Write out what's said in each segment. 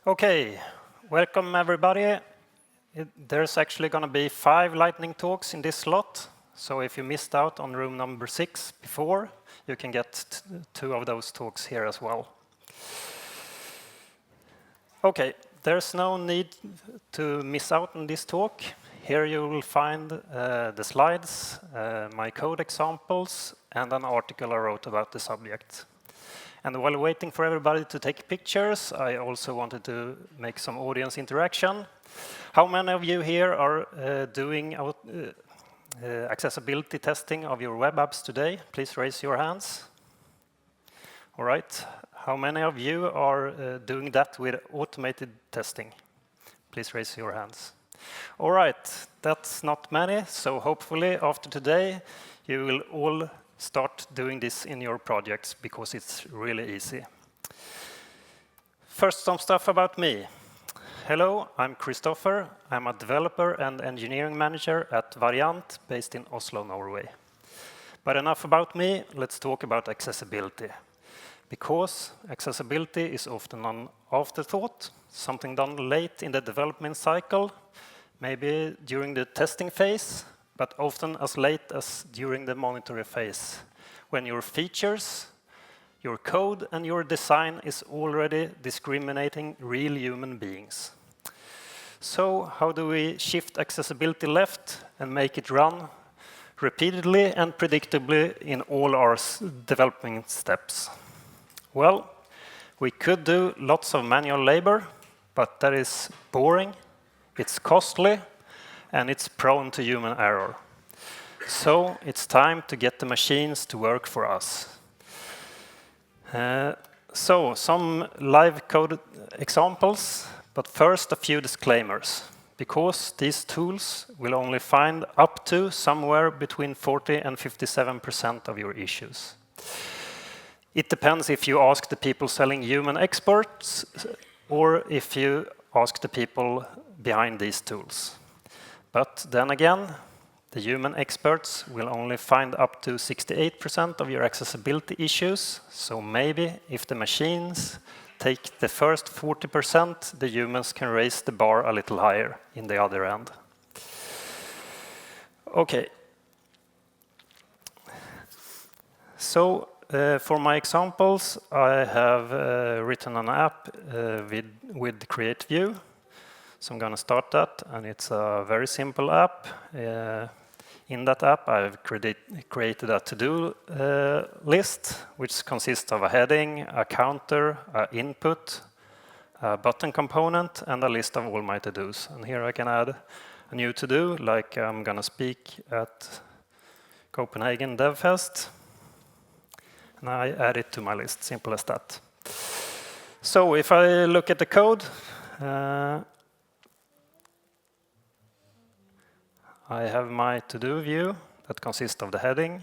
Okay, welcome everybody. There's actually going to be 5 lightning talks in this slot. So if you missed out on room number 6 before, you can get 2 of those talks here as well. Okay, there's no need to miss out on this talk. Here you will find the slides, my code examples, and an article I wrote about the subject. And while waiting for everybody to take pictures, I also wanted to make some audience interaction. How many of you here are doing accessibility testing of your web apps today? Please raise your hands. All right. How many of you are doing that with automated testing? Please raise your hands. All right. That's not many. So hopefully after today, you will all start doing this in your projects because it's really easy. First, some stuff about me. Hello, I'm Kristoffer. I'm a developer and engineering manager at Variant, based in Oslo, Norway. But enough about me, let's talk about accessibility. Because accessibility is often an afterthought, something done late in the development cycle, maybe during the testing phase, but often as late as during the monitoring phase, when your features, your code, and your design is already discriminating real human beings. So how do we shift accessibility left and make it run repeatedly and predictably in all our development steps? Well, we could do lots of manual labor, but that is boring, it's costly, and it's prone to human error. So it's time to get the machines to work for us. So some live code examples, but first a few disclaimers, because these tools will only find up to somewhere between 40 and 57% of your issues. It depends if you ask the people selling human experts or if you ask the people behind these tools. But then again, the human experts will only find up to 68% of your accessibility issues. So maybe if the machines take the first 40%, the humans can raise the bar a little higher in the other end. Okay. So for my examples, I have written an app with Create View. So I'm going to start that, and it's a very simple app. In that app, I've created a to-do list, which consists of a heading, a counter, an input, a button component, and a list of all my to-dos. And here I can add a new to-do, like I'm going to speak at Copenhagen DevFest. And I add it to my list, simple as that. So if I look at the code, I have my to-do view that consists of the heading,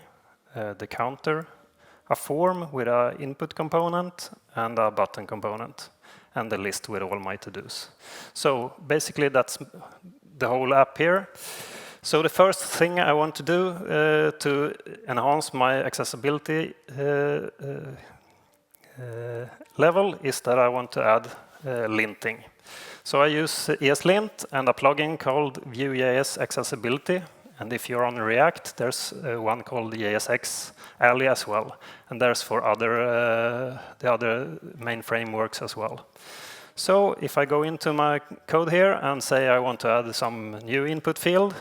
the counter, a form with an input component, and a button component, and the list with all my to-dos. So basically, that's the whole app here. So the first thing I want to do to enhance my accessibility level is that I want to add linting. So I use ESLint and a plugin called Vue.js Accessibility. And if you're on React, there's one called JSX-ally as well. And there's for the other main frameworks as well. So if I go into my code here and say I want to add some new input field,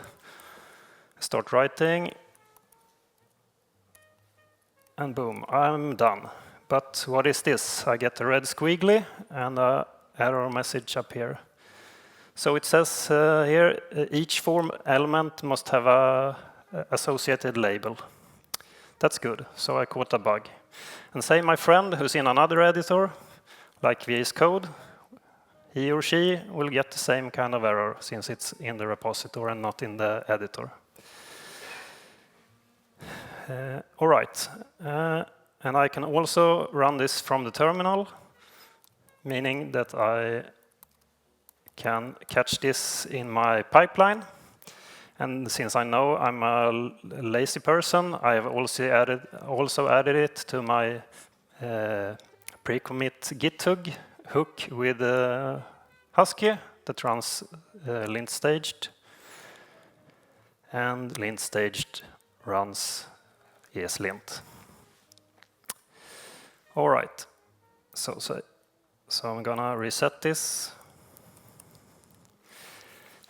start writing, and boom, I'm done. But what is this? I get a red squiggly and an error message up here. So it says here, each form element must have an associated label. That's good, so I caught a bug. And say my friend who's in another editor, like VS Code, he or she will get the same kind of error since it's in the repository and not in the editor. All right, and I can also run this from the terminal, meaning that I can catch this in my pipeline. And since I know I'm a lazy person, I have also added it to my pre-commit GitHub hook with Husky that runs lint staged, and lint staged runs ESLint. All right, so I'm gonna reset this.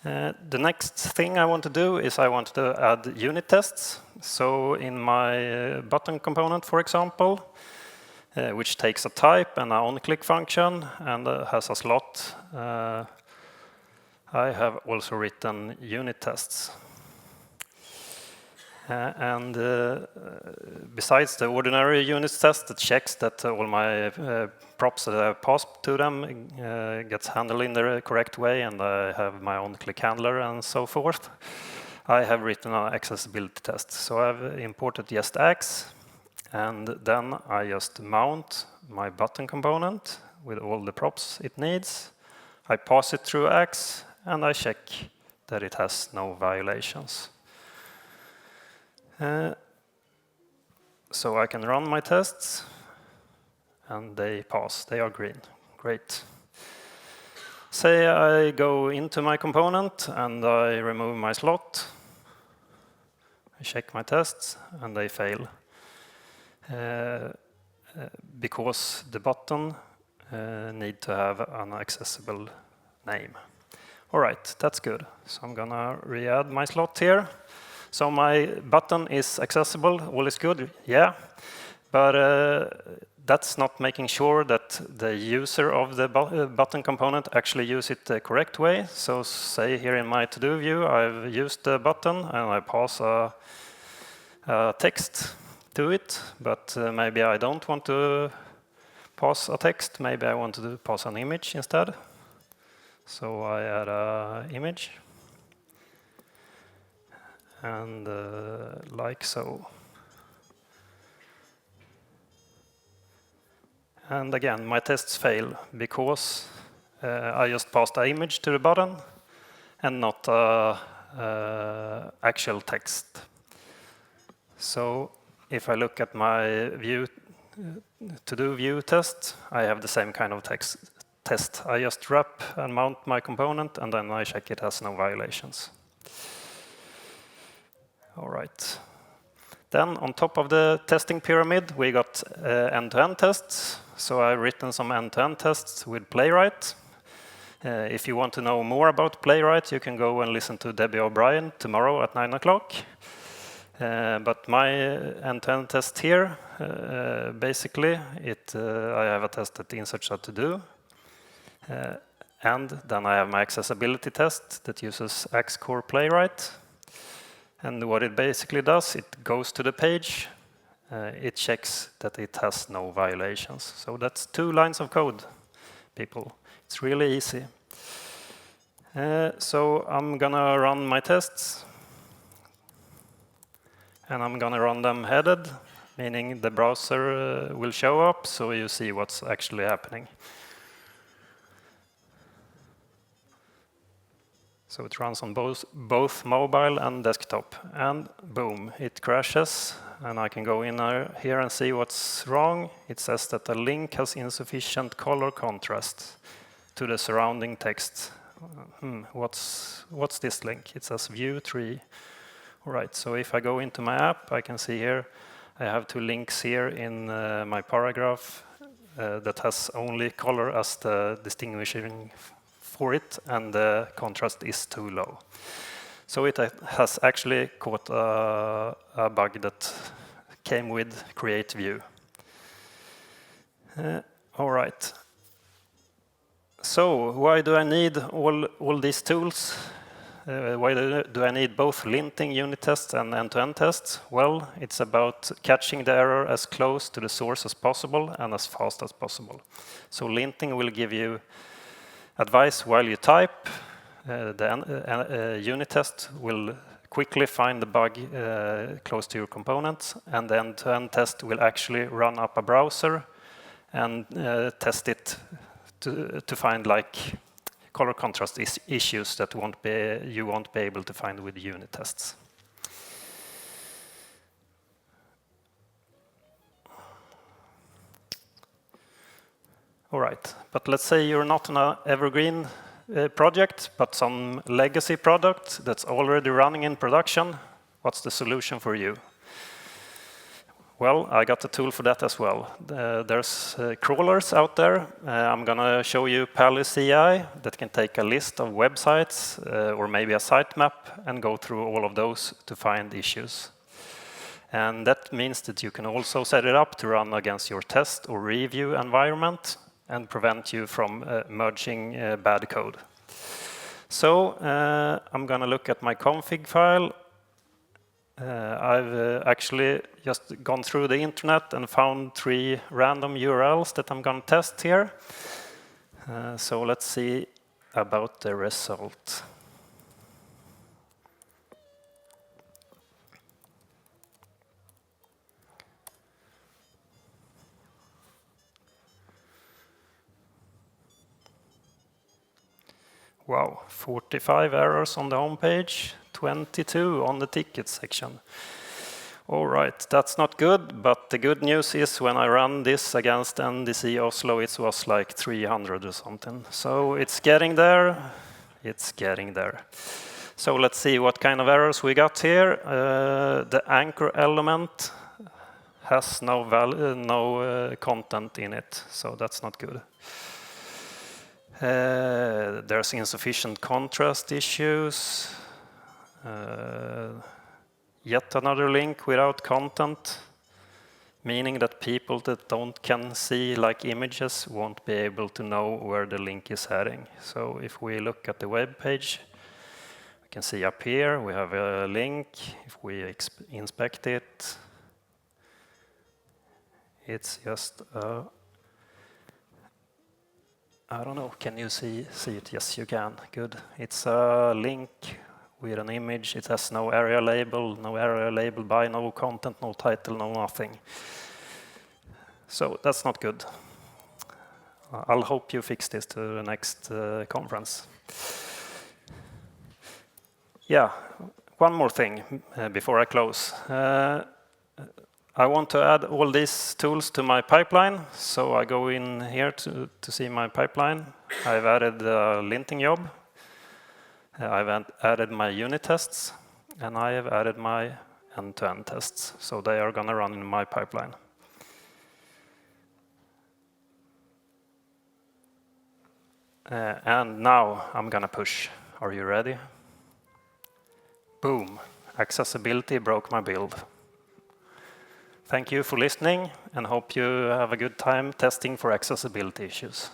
The next thing I want to do is I want to add unit tests. So in my button component, for example, which takes a type and an on-click function and has a slot, I have also written unit tests. And besides the ordinary unit test that checks that all my props that I passed to them gets handled in the correct way, and I have my on-click handler and so forth, I have written an accessibility test. So I've imported just X, and then I just mount my button component with all the props it needs. I pass it through X, and I check that it has no violations. So I can run my tests, and they pass. They are green. Great. Say I go into my component, and I remove my slot. I check my tests, and they fail. Because the button need to have an accessible name. All right, that's good. So I'm gonna re-add my slot here. So my button is accessible, all is good, yeah. But that's not making sure that the user of the button component actually use it the correct way. So say here in my to-do view, I've used the button and I pass a text to it, but maybe I don't want to pass a text. Maybe I want to pass an image instead. So I add an image. And like so. And again, my tests fail because I just passed an image to the button and not actual text. So if I look at my to-do view test, I have the same kind of test. I just wrap and mount my component, and then I check it has no violations. All right. Then on top of the testing pyramid, we got end-to-end tests. So I've written some end-to-end tests with Playwright. If you want to know more about Playwright, you can go and listen to Debbie O'Brien tomorrow at 9 o'clock. But my end-to-end test here, basically, I have a test that inserts a to-do. And then I have my accessibility test that uses X-Core Playwright. And what it basically does, it goes to the page, it checks that it has no violations. So that's 2 lines of code, people. It's really easy. So I'm gonna run my tests, and I'm gonna run them headed, meaning the browser will show up, so you see what's actually happening. So it runs on both mobile and desktop, and boom, it crashes, and I can go in here and see what's wrong. It says that the link has insufficient color contrast to the surrounding text. What's this link? It says view 3. All right, so if I go into my app, I can see here, I have 2 links here in my paragraph that has only color as the distinguishing for it, and the contrast is too low. So it has actually caught a bug that came with create view. All right. So why do I need all these tools? Why do I need both linting unit tests and end-to-end tests? Well, it's about catching the error as close to the source as possible and as fast as possible. So linting will give you advice while you type. The unit test will quickly find the bug close to your component, and the end-to-end test will actually run up a browser and test it to find like color contrast issues that you won't be able to find with unit tests. All right, but let's say you're not an evergreen project, but some legacy product that's already running in production. What's the solution for you? Well, I got a tool for that as well. There's crawlers out there. I'm going to show you Pally CI that can take a list of websites or maybe a sitemap and go through all of those to find issues. And that means that you can also set it up to run against your test or review environment and prevent you from merging bad code. So I'm going to look at my config file. I've actually just gone through the internet and found 3 random URLs that I'm going to test here. So let's see about the result. Wow, 45 errors on the home page, 22 on the ticket section. All right, that's not good, but the good news is when I run this against NDC Oslo, it was like 300 or something. So it's getting there, it's getting there. So let's see what kind of errors we got here. The anchor element has no content in it, so that's not good. There's insufficient contrast issues. Yet another link without content, meaning that people that can see like images won't be able to know where the link is heading. So if we look at the web page, we can see up here we have a link. If we inspect it, it's just I don't know, can you see it? Yes, you can. Good. It's a link with an image. It has no area label by, no content, no title, no nothing. So that's not good. I'll hope you fix this to the next conference. Yeah, one more thing before I close. I want to add all these tools to my pipeline, so I go in here to see my pipeline. I've added a linting job. I've added my unit tests, and I have added my end-to-end tests, so they are going to run in my pipeline. And now I'm going to push. Are you ready? Boom. Accessibility broke my build. Thank you for listening, and hope you have a good time testing for accessibility issues.